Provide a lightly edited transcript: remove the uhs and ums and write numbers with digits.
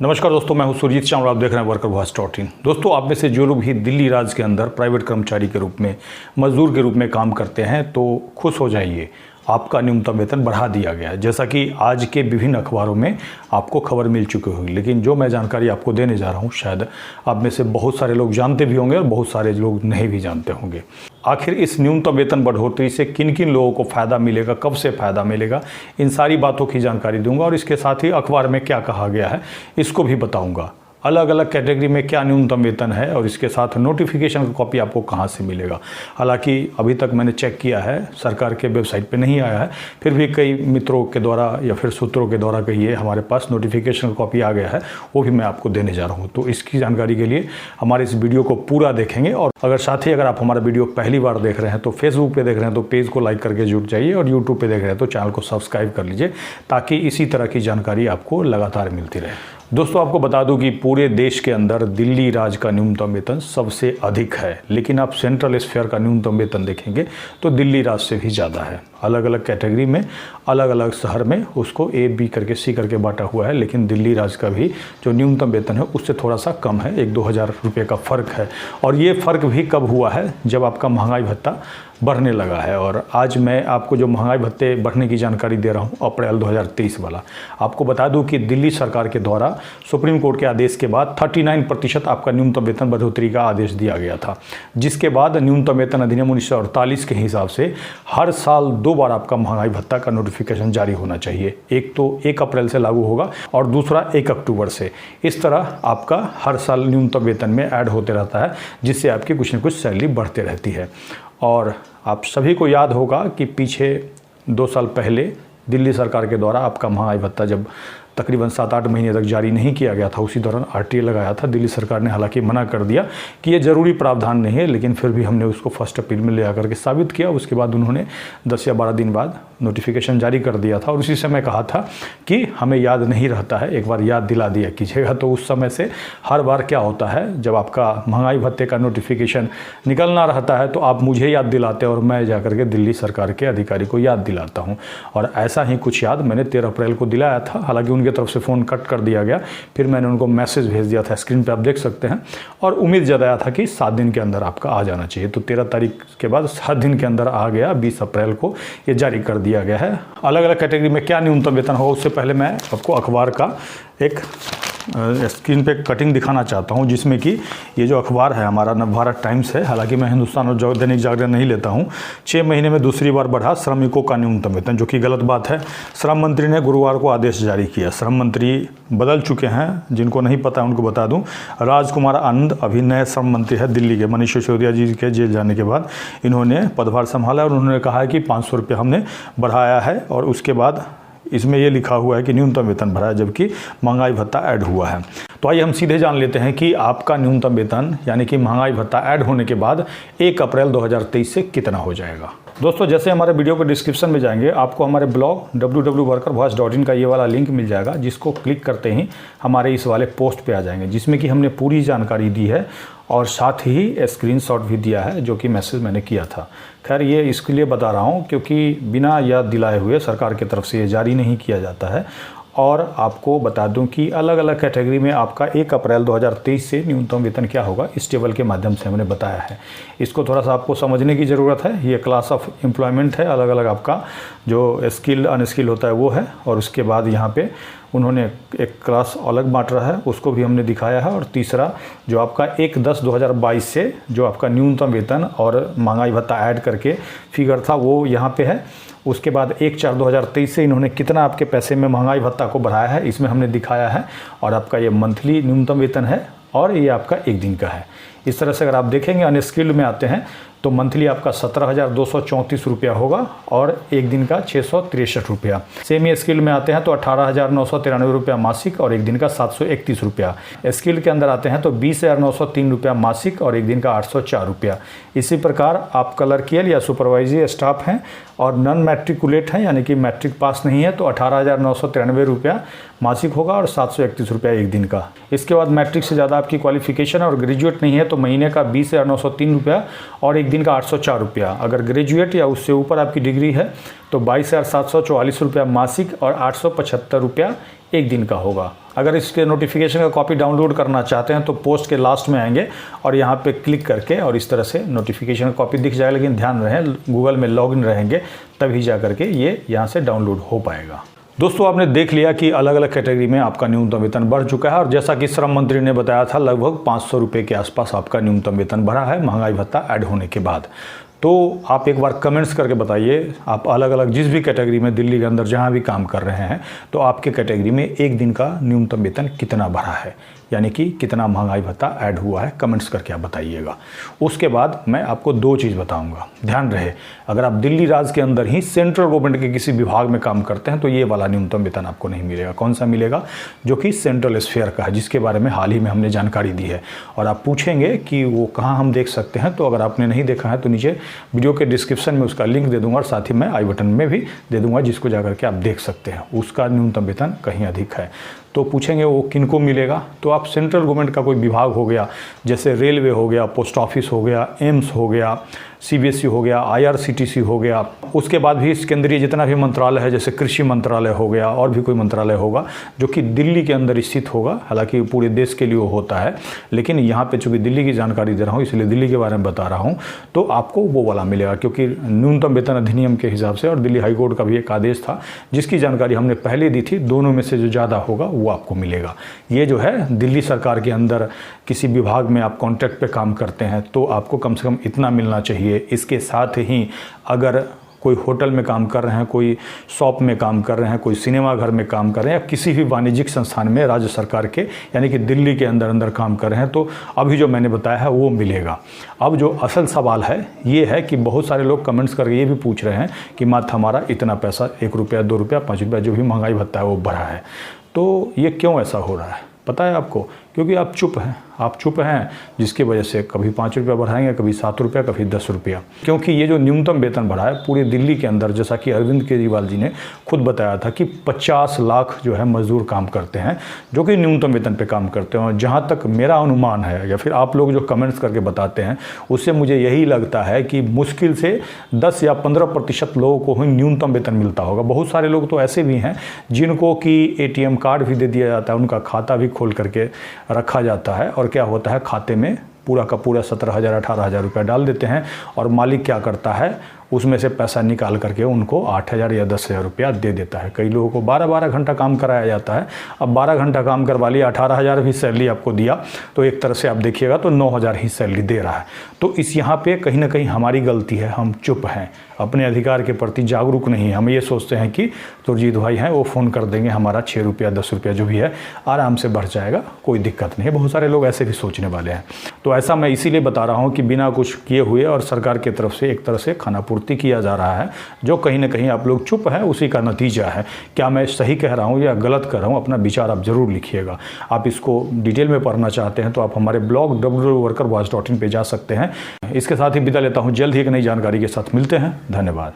नमस्कार दोस्तों, मैं हूं सुरजीत श्याम और आप देख रहे हैं वर्कर वॉइस .in। दोस्तों, आप में से जो लोग भी दिल्ली राज्य के अंदर प्राइवेट कर्मचारी के रूप में, मजदूर के रूप में काम करते हैं तो खुश हो जाइए, आपका न्यूनतम वेतन बढ़ा दिया गया है। जैसा कि आज के विभिन्न अखबारों में आपको खबर मिल चुकी होगी, लेकिन जो मैं जानकारी आपको देने जा रहा हूं शायद आप में से बहुत सारे लोग जानते भी होंगे और बहुत सारे लोग नहीं भी जानते होंगे। आखिर इस न्यूनतम वेतन बढ़ोतरी से किन किन लोगों को फ़ायदा मिलेगा, कब से फ़ायदा मिलेगा, इन सारी बातों की जानकारी दूंगा और इसके साथ ही अखबार में क्या कहा गया है इसको भी बताऊंगा। अलग अलग कैटेगरी में क्या न्यूनतम वेतन है और इसके साथ नोटिफिकेशन का कॉपी आपको कहां से मिलेगा। हालांकि अभी तक मैंने चेक किया है, सरकार के वेबसाइट पे नहीं आया है, फिर भी कई मित्रों के द्वारा या फिर सूत्रों के द्वारा कहिए हमारे पास नोटिफिकेशन का कॉपी आ गया है, वो भी मैं आपको देने जा रहा हूँ। तो इसकी जानकारी के लिए हमारे इस वीडियो को पूरा देखेंगे। और अगर आप हमारा वीडियो पहली बार देख रहे हैं तो फेसबुक पे देख रहे हैं तो पेज को लाइक करके जुड़ जाइए और यूट्यूब पे देख रहे हैं तो चैनल को सब्सक्राइब कर लीजिए, ताकि इसी तरह की जानकारी आपको लगातार मिलती रहे। दोस्तों, आपको बता दूं कि पूरे देश के अंदर दिल्ली राज्य का न्यूनतम वेतन सबसे अधिक है, लेकिन आप सेंट्रल स्फीयर का न्यूनतम वेतन देखेंगे तो दिल्ली राज्य से भी ज़्यादा है। अलग अलग कैटेगरी में, अलग अलग शहर में उसको A, B करके C करके बांटा हुआ है, लेकिन दिल्ली राज्य का भी जो न्यूनतम वेतन है उससे थोड़ा सा कम है, 1-2 हज़ार रुपये का फ़र्क है। और ये फ़र्क भी कब हुआ है, जब आपका महंगाई भत्ता बढ़ने लगा है। और आज मैं आपको जो महंगाई भत्ते बढ़ने की जानकारी दे रहा हूँ अप्रैल 2023 वाला, आपको बता दूं कि दिल्ली सरकार के द्वारा सुप्रीम कोर्ट के आदेश के बाद 39% आपका न्यूनतम वेतन बढ़ोतरी का आदेश दिया गया था, जिसके बाद न्यूनतम वेतन अधिनियम 1948 के हिसाब से हर साल 2 बार आपका महंगाई भत्ता का नोटिफिकेशन जारी होना चाहिए। एक तो 1 अप्रैल से लागू होगा और दूसरा 1 अक्टूबर से। इस तरह आपका हर साल न्यूनतम वेतन में ऐड होते रहता है, जिससे आपकी कुछ न कुछ सैलरी बढ़ते रहती है। और आप सभी को याद होगा कि पीछे 2 साल पहले दिल्ली सरकार के द्वारा आपका महंगाई भत्ता जब तकरीबन 7-8 महीने तक जारी नहीं किया गया था, उसी दौरान RTA लगाया था। दिल्ली सरकार ने हालांकि मना कर दिया कि ये ज़रूरी प्रावधान नहीं है, लेकिन फिर भी हमने उसको फर्स्ट अपील में ले आकर के साबित किया। उसके बाद उन्होंने 10 या 12 दिन बाद नोटिफिकेशन जारी कर दिया था और उसी समय कहा था कि हमें याद नहीं रहता है, एक बार याद दिला दिया कीजिएगा। तो उस समय से हर बार क्या होता है, जब आपका महंगाई भत्ते का नोटिफिकेशन निकलना रहता है तो आप मुझे याद दिलाते हैं और मैं जाकर के दिल्ली सरकार के अधिकारी को याद दिलाता हूँ। और ऐसा ही कुछ याद मैंने 13 अप्रैल को दिलाया था। हालांकि उनकी तरफ से फ़ोन कट कर दिया गया, फिर मैंने उनको मैसेज भेज दिया था, स्क्रीन पे आप देख सकते हैं, और उम्मीद जताया था कि 7 दिन के अंदर आपका आ जाना चाहिए। तो 13 तारीख के बाद 7 दिन के अंदर आ गया। 20 अप्रैल को ये जारी कर दिया गया है। अलग अलग कैटेगरी में क्या न्यूनतम वेतन होगा, उससे पहले मैं आपको अखबार का एक स्क्रीन पे कटिंग दिखाना चाहता हूं, जिसमें कि ये जो अखबार है हमारा नवभारत टाइम्स है। हालांकि मैं हिंदुस्तान और दैनिक जागरण नहीं लेता हूं। 6 महीने में दूसरी बार बढ़ा श्रमिकों का न्यूनतम वेतन, जो कि गलत बात है। श्रम मंत्री ने गुरुवार को आदेश जारी किया। श्रम मंत्री बदल चुके हैं, जिनको नहीं पता उनको बता दूं। राजकुमार आनंद अभी नए श्रम मंत्री है दिल्ली के। मनीष सिसोदिया जी के जेल जाने के बाद इन्होंने पदभार संभाला और उन्होंने कहा है कि 500 रुपये हमने बढ़ाया है, और उसके बाद इसमें यह लिखा हुआ है कि न्यूनतम वेतन बढ़ा है, जबकि महंगाई भत्ता ऐड हुआ है। तो आइए हम सीधे जान लेते हैं कि आपका न्यूनतम वेतन यानी कि महंगाई भत्ता ऐड होने के बाद 1 अप्रैल 2023 से कितना हो जाएगा। दोस्तों, जैसे हमारे वीडियो के डिस्क्रिप्शन में जाएंगे, आपको हमारे ब्लॉग www.workervoice.in का ये वाला लिंक मिल जाएगा, जिसको क्लिक करते ही हमारे इस वाले पोस्ट पे आ जाएंगे, जिसमें कि हमने पूरी जानकारी दी है और साथ ही स्क्रीनशॉट भी दिया है, जो कि मैसेज मैंने किया था। खैर, ये इसके लिए बता रहा हूँ क्योंकि बिना याद दिलाए हुए सरकार की तरफ से ये जारी नहीं किया जाता है। और आपको बता दूं कि अलग अलग कैटेगरी में आपका 1 अप्रैल 2023 से न्यूनतम वेतन क्या होगा, इस टेबल के माध्यम से हमने बताया है। इसको थोड़ा सा आपको समझने की ज़रूरत है। ये क्लास ऑफ एम्प्लॉयमेंट है, अलग अलग आपका जो स्किल अनस्किल होता है वो है, और उसके बाद यहाँ पे उन्होंने एक क्लास अलग बांट रहा है, उसको भी हमने दिखाया है। और तीसरा जो आपका 1/10/2022 से जो आपका न्यूनतम वेतन और महंगाई भत्ता ऐड करके फिगर था वो यहाँ पे है। उसके बाद 1/4/2023 से इन्होंने कितना आपके पैसे में महंगाई भत्ता को बढ़ाया है, इसमें हमने दिखाया है। और आपका ये मंथली न्यूनतम वेतन है और ये आपका 1 दिन का है। इस तरह से अगर आप देखेंगे, अनस्किल्ड में आते हैं तो मंथली आपका 17,234 रुपया होगा और 1 दिन का 663 रुपया। सेमी स्किल में आते हैं तो 18,993 रुपया मासिक और 1 दिन का 731 रुपया। स्किल के अंदर आते हैं तो 20,903 रुपया मासिक और 1 दिन का 804 रुपया। इसी प्रकार आप क्लर्कियल या सुपरवाइजरी स्टाफ हैं और नॉन मैट्रिकुलेट हैं, यानी कि मैट्रिक पास नहीं है, तो 18,993 रुपया मासिक होगा और 731 रुपया 1 दिन का। इसके बाद मैट्रिक से ज़्यादा आपकी क्वालिफिकेशन और ग्रेजुएट नहीं है तो महीने का 20,903 रुपया और 1 दिन का 804 रुपया। अगर ग्रेजुएट या उससे ऊपर आपकी डिग्री है तो 22,744 रुपया मासिक और 875 रुपया एक दिन का होगा। अगर इसके नोटिफिकेशन का कॉपी डाउनलोड करना चाहते हैं तो पोस्ट के लास्ट में आएंगे और यहाँ पे क्लिक करके और इस तरह से नोटिफिकेशन का कॉपी दिख जाएगा। लेकिन ध्यान रहे गूगल में लॉगिन रहेंगे तभी जा करके ये यहाँ से डाउनलोड हो पाएगा। दोस्तों, आपने देख लिया कि अलग अलग कैटेगरी में आपका न्यूनतम वेतन बढ़ चुका है और जैसा कि श्रम मंत्री ने बताया था लगभग 500 रुपये के आसपास आपका न्यूनतम वेतन बढ़ा है महंगाई भत्ता ऐड होने के बाद। तो आप एक बार कमेंट्स करके बताइए, आप अलग अलग जिस भी कैटेगरी में दिल्ली के अंदर जहां भी काम कर रहे हैं तो आपके कैटेगरी में एक दिन का न्यूनतम वेतन कितना बढ़ा है, यानी कि कितना महंगाई भत्ता ऐड हुआ है, कमेंट्स करके आप बताइएगा। उसके बाद मैं आपको दो चीज़ बताऊंगा, ध्यान रहे। अगर आप दिल्ली राज्य के अंदर ही सेंट्रल गवर्नमेंट के किसी विभाग में काम करते हैं तो ये वाला न्यूनतम वेतन आपको नहीं मिलेगा। कौन सा मिलेगा? जो कि सेंट्रल स्फेयर का है, जिसके बारे में हाल ही में हमने जानकारी दी है। और आप पूछेंगे कि वो कहाँ हम देख सकते हैं, तो अगर आपने नहीं देखा है तो नीचे वीडियो के डिस्क्रिप्शन में उसका लिंक दे दूंगा और साथ ही मैं आई बटन में भी दे दूंगा, जिसको जाकर के आप देख सकते हैं। उसका न्यूनतम वेतन कहीं अधिक है। तो पूछेंगे वो किनको मिलेगा, तो आप सेंट्रल गवर्नमेंट का कोई विभाग हो गया, जैसे रेलवे हो गया, पोस्ट ऑफिस हो गया, एम्स हो गया, सीबीएसई हो गया, आईआरसीटीसी हो गया, उसके बाद भी केंद्रीय जितना भी मंत्रालय है, जैसे कृषि मंत्रालय हो गया और भी कोई मंत्रालय होगा जो कि दिल्ली के अंदर स्थित होगा। हालांकि पूरे देश के लिए वो होता है, लेकिन यहाँ पे चूंकि दिल्ली की जानकारी दे रहा हूँ इसलिए दिल्ली के बारे में बता रहा हूँ। तो आपको वो वाला मिलेगा, क्योंकि न्यूनतम वेतन अधिनियम के हिसाब से और दिल्ली हाईकोर्ट का भी एक आदेश था जिसकी जानकारी हमने पहले दी थी, दोनों में से जो ज़्यादा होगा वो आपको मिलेगा। ये जो है दिल्ली सरकार के अंदर किसी विभाग में आप कॉन्ट्रैक्ट पे काम करते हैं तो आपको कम से कम इतना मिलना चाहिए। इसके साथ ही अगर कोई होटल में काम कर रहे हैं, कोई शॉप में काम कर रहे हैं, कोई सिनेमा घर में काम कर रहे हैं या किसी भी वाणिज्यिक संस्थान में राज्य सरकार के यानी कि दिल्ली के अंदर काम कर रहे हैं तो अभी जो मैंने बताया है वो मिलेगा। अब जो असल सवाल है ये है कि बहुत सारे लोग कमेंट्स करके ये भी पूछ रहे हैं कि मात्र हमारा इतना पैसा 1 रुपया 2 रुपया 5 रुपया जो भी महंगाई भत्ता है वो बढ़ा है। तो ये क्यों ऐसा हो रहा है पता है आपको? क्योंकि आप चुप हैं, आप चुप हैं, जिसकी वजह से कभी 5 रुपया बढ़ाएंगे, कभी 7 रुपया, कभी 10 रुपया। क्योंकि ये जो न्यूनतम वेतन बढ़ा है पूरे दिल्ली के अंदर, जैसा कि अरविंद केजरीवाल जी ने खुद बताया था कि 50 लाख जो है मजदूर काम करते हैं जो कि न्यूनतम वेतन पे काम करते हैं। और जहाँ तक मेरा अनुमान है या फिर आप लोग जो कमेंट्स करके बताते हैं उससे मुझे यही लगता है कि मुश्किल से 10 या 15% लोगों को ही न्यूनतम वेतन मिलता होगा। बहुत सारे लोग तो ऐसे भी हैं जिनको कि ATM कार्ड भी दे दिया जाता है, उनका खाता भी खोल करके रखा जाता है और क्या होता है खाते में पूरा का पूरा 17,000 18,000 रुपया डाल देते हैं और मालिक क्या करता है उसमें से पैसा निकाल करके उनको 8,000 या 10,000 रुपया दे देता है। कई लोगों को 12-12 घंटा काम कराया जाता है। अब 12 घंटा काम करवा लिया, 18,000 भी सैलरी आपको दिया तो एक तरह से आप देखिएगा तो 9,000 ही सैलरी दे रहा है। तो इस यहाँ पे कहीं ना कहीं हमारी गलती है, हम चुप हैं, अपने अधिकार के प्रति जागरूक नहीं है। हम ये सोचते हैं कि सुरजीत भाई हैं वो फ़ोन कर देंगे, हमारा 6 रुपया 10 रुपया जो भी है आराम से बढ़ जाएगा, कोई दिक्कत नहीं है। बहुत सारे लोग ऐसे भी सोचने वाले हैं। तो ऐसा मैं इसीलिए बता रहा हूँ कि बिना कुछ किए हुए और सरकार की तरफ से एक तरह से खाना पूर्ति किया जा रहा है, जो कहीं ना कहीं आप लोग चुप हैं, उसी का नतीजा है। क्या मैं सही कह रहा हूँ या गलत कर रहा हूँ, अपना विचार आप ज़रूर लिखिएगा। आप इसको डिटेल में पढ़ना चाहते हैं तो आप हमारे ब्लॉग www.workervoice.in पे जा सकते हैं। इसके साथ ही विदा लेता हूँ, जल्द ही एक नई जानकारी के साथ मिलते हैं। धन्यवाद।